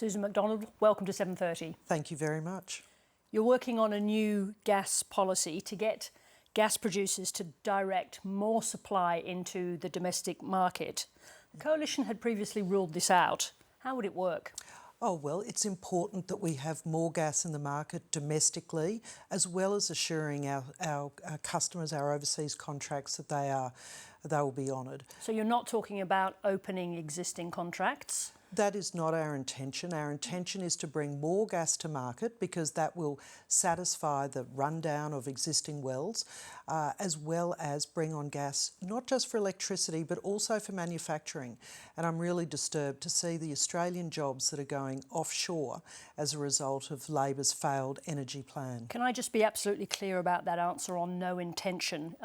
Susan McDonald, welcome to 7:30. Thank you very much. You're working on a new gas policy to get gas producers to direct more supply into the domestic market. The Coalition had previously ruled this out. How would it work? Oh, well, it's important that we have more gas in the market domestically, as well as assuring our customers, our overseas contracts, that they will be honoured. So you're not talking about opening existing contracts? That is not our intention. Our intention is to bring more gas to market because that will satisfy the rundown of existing wells, as well as bring on gas, not just for electricity, but also for manufacturing. And I'm really disturbed to see the Australian jobs that are going offshore as a result of Labor's failed energy plan. Can I just be absolutely clear about that answer on no intention?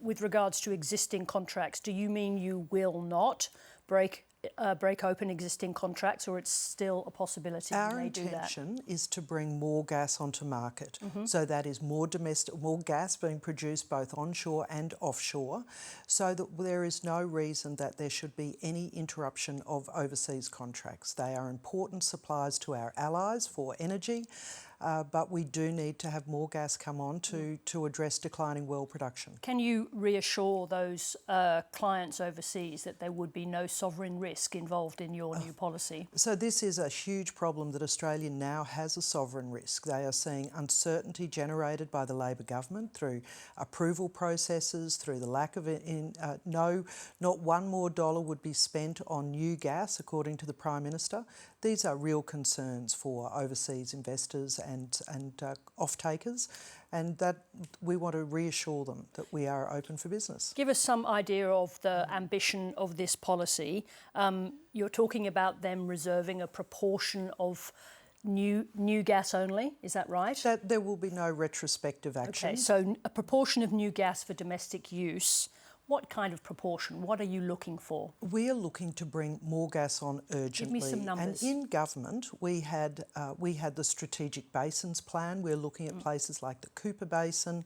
With regards to existing contracts, do you mean you will not break open existing contracts, or it's still a possibility you may do that? Our intention is to bring more gas onto market. So that is more gas being produced both onshore and offshore, so that there is no reason that there should be any interruption of overseas contracts. They are important supplies to our allies for energy, but we do need to have more gas come on to address declining well production. Can you reassure those clients overseas that there would be no sovereign risk involved in your new policy? So this is a huge problem that Australia now has a sovereign risk. They are seeing uncertainty generated by the Labor government through approval processes, through the lack of not one more dollar would be spent on new gas, according to the Prime Minister. These are real concerns for overseas investors and off-takers, and that we want to reassure them that we are open for business. Give us some idea of the ambition of this policy. You're talking about them reserving a proportion of new gas only, is that right? That there will be no retrospective action. Okay, so a proportion of new gas for domestic use. What kind of proportion? What are you looking for? We are looking to bring more gas on urgently. Give me some numbers. And in government, we had the Strategic Basins Plan. We're looking at places like the Cooper Basin,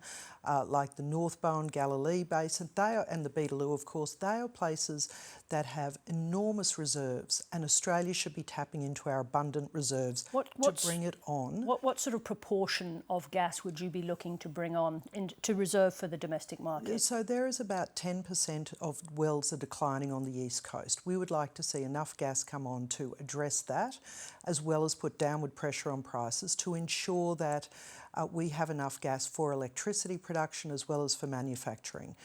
like the North Bowen Galilee Basin, and the Beetaloo, of course. They are places that have enormous reserves, and Australia should be tapping into our abundant reserves to bring it on. What sort of proportion of gas would you be looking to bring on to reserve for the domestic market? So there is about 10% of wells are declining on the East Coast. We would like to see enough gas come on to address that, as well as put downward pressure on prices to ensure that we have enough gas for electricity production as well as for manufacturing.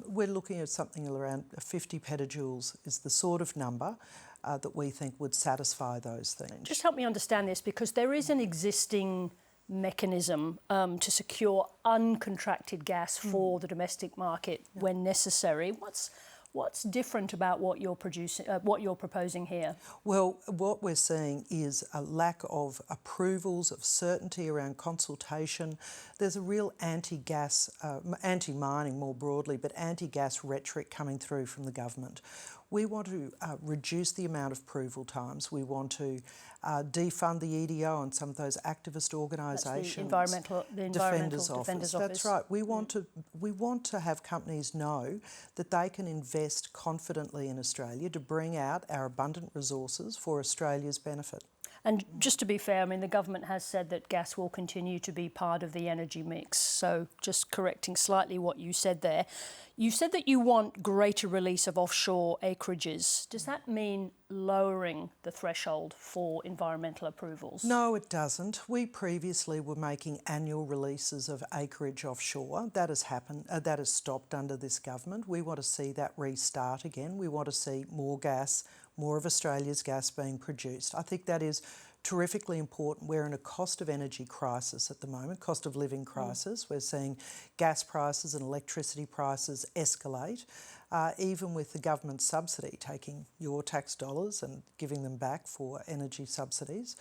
We're looking at something around 50 petajoules is the sort of number that we think would satisfy those things. Just help me understand this, because there is an existing mechanism to secure uncontracted gas for the domestic market when necessary. What's different about what you're proposing here? Well, what we're seeing is a lack of approvals, of certainty around consultation. There's a real anti-gas, anti-mining more broadly, but anti-gas rhetoric coming through from the government. We want to reduce the amount of approval times. We want to defund the EDO and some of those activist organisations. That's the Environmental Defenders Office. That's right. We want to have companies know that they can invest confidently in Australia to bring out our abundant resources for Australia's benefit. And just to be fair, I mean, the government has said that gas will continue to be part of the energy mix. So just correcting slightly what you said there. You said that you want greater release of offshore acreages. Does that mean lowering the threshold for environmental approvals? No, it doesn't. We previously were making annual releases of acreage offshore. That has happened. That has stopped under this government. We want to see that restart again. We want to see more gas, more of Australia's gas being produced. I think that is terrifically important. We're in a cost of energy crisis at the moment, cost of living crisis. We're seeing gas prices and electricity prices escalate, even with the government subsidy, taking your tax dollars and giving them back for energy subsidies.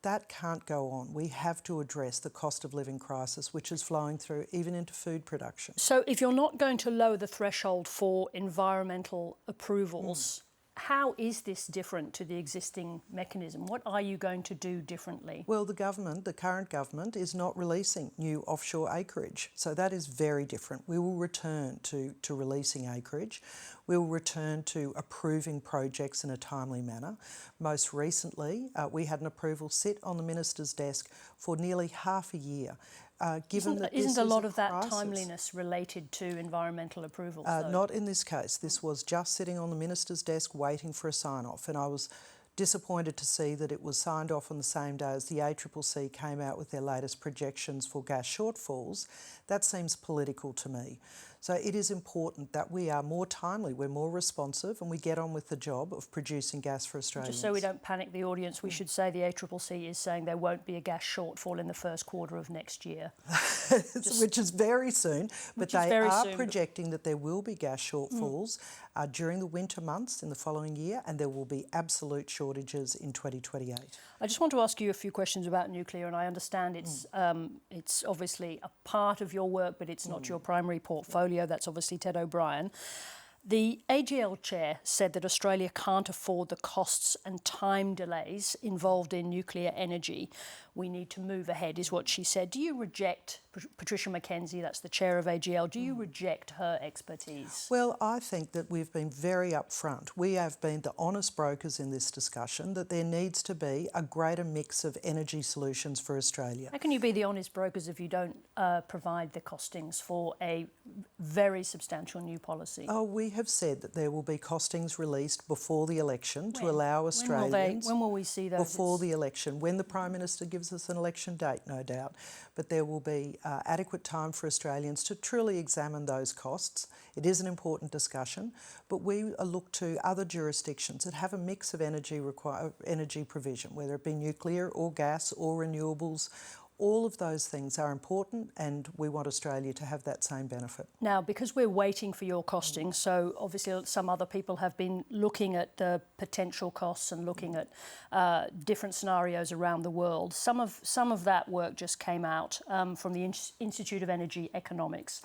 That can't go on. We have to address the cost of living crisis, which is flowing through even into food production. So if you're not going to lower the threshold for environmental approvals, How is this different to the existing mechanism? What are you going to do differently? Well, the current government, is not releasing new offshore acreage. So that is very different. We will return to releasing acreage. We will return to approving projects in a timely manner. Most recently, we had an approval sit on the Minister's desk for nearly half a year. Isn't a lot of that timeliness related to environmental approvals? Not in this case. This was just sitting on the Minister's desk waiting for a sign-off, and I was disappointed to see that it was signed off on the same day as the ACCC came out with their latest projections for gas shortfalls. That seems political to me. So it is important that we are more timely, we're more responsive, and we get on with the job of producing gas for Australians. Just so we don't panic the audience, we should say the ACCC is saying there won't be a gas shortfall in the first quarter of next year. Which is very soon, but they are projecting that there will be gas shortfalls during the winter months in the following year, and there will be absolute shortages in 2028. I just want to ask you a few questions about nuclear, and I understand it's obviously a part of your work, but it's not your primary portfolio. That's obviously Ted O'Brien. The AGL chair said that Australia can't afford the costs and time delays involved in nuclear energy. We need to move ahead, is what she said. Do you reject Patricia McKenzie, that's the chair of AGL, do you reject her expertise? Well, I think that we've been very upfront. We have been the honest brokers in this discussion that there needs to be a greater mix of energy solutions for Australia. How can you be the honest brokers if you don't provide the costings for a very substantial new policy? Oh, we have said that there will be costings released before the election to allow Australians... When will we see those? Before the election, when the Prime Minister gives us an election date, no doubt. But there will be adequate time for Australians to truly examine those costs. It is an important discussion, but we look to other jurisdictions that have a mix of energy provision, whether it be nuclear or gas or renewables. All of those things are important, and we want Australia to have that same benefit. Now, because we're waiting for your costing, so obviously some other people have been looking at the potential costs and looking at different scenarios around the world. Some of that work just came out from the Institute of Energy Economics.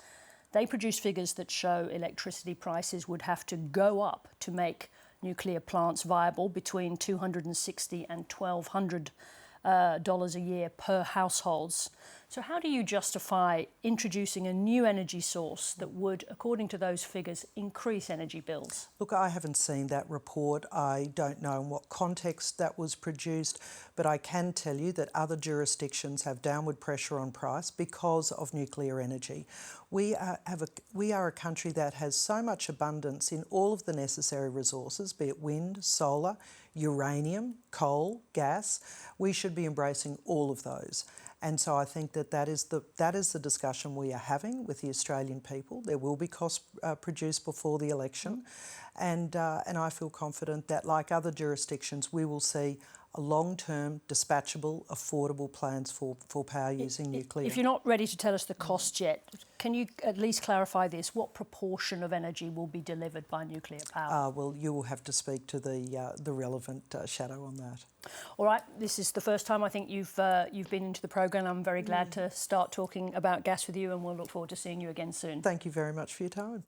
They produce figures that show electricity prices would have to go up to make nuclear plants viable, between $260 and $1,200 a year per households. So how do you justify introducing a new energy source that would, according to those figures, increase energy bills? Look, I haven't seen that report. I don't know in what context that was produced, but I can tell you that other jurisdictions have downward pressure on price because of nuclear energy. We are a country that has so much abundance in all of the necessary resources, be it wind, solar, uranium, coal, gas. We should be embracing all of those. And so I think that is the discussion we are having with the Australian people. There will be costs produced before the election, and I feel confident that, like other jurisdictions, we will see a long-term, dispatchable, affordable plans for power using nuclear. If you're not ready to tell us the cost yet, can you at least clarify this? What proportion of energy will be delivered by nuclear power? Well, you will have to speak to the relevant shadow on that. All right, this is the first time I think you've been into the programme. I'm very glad to start talking about gas with you, and we'll look forward to seeing you again soon. Thank you very much for your time.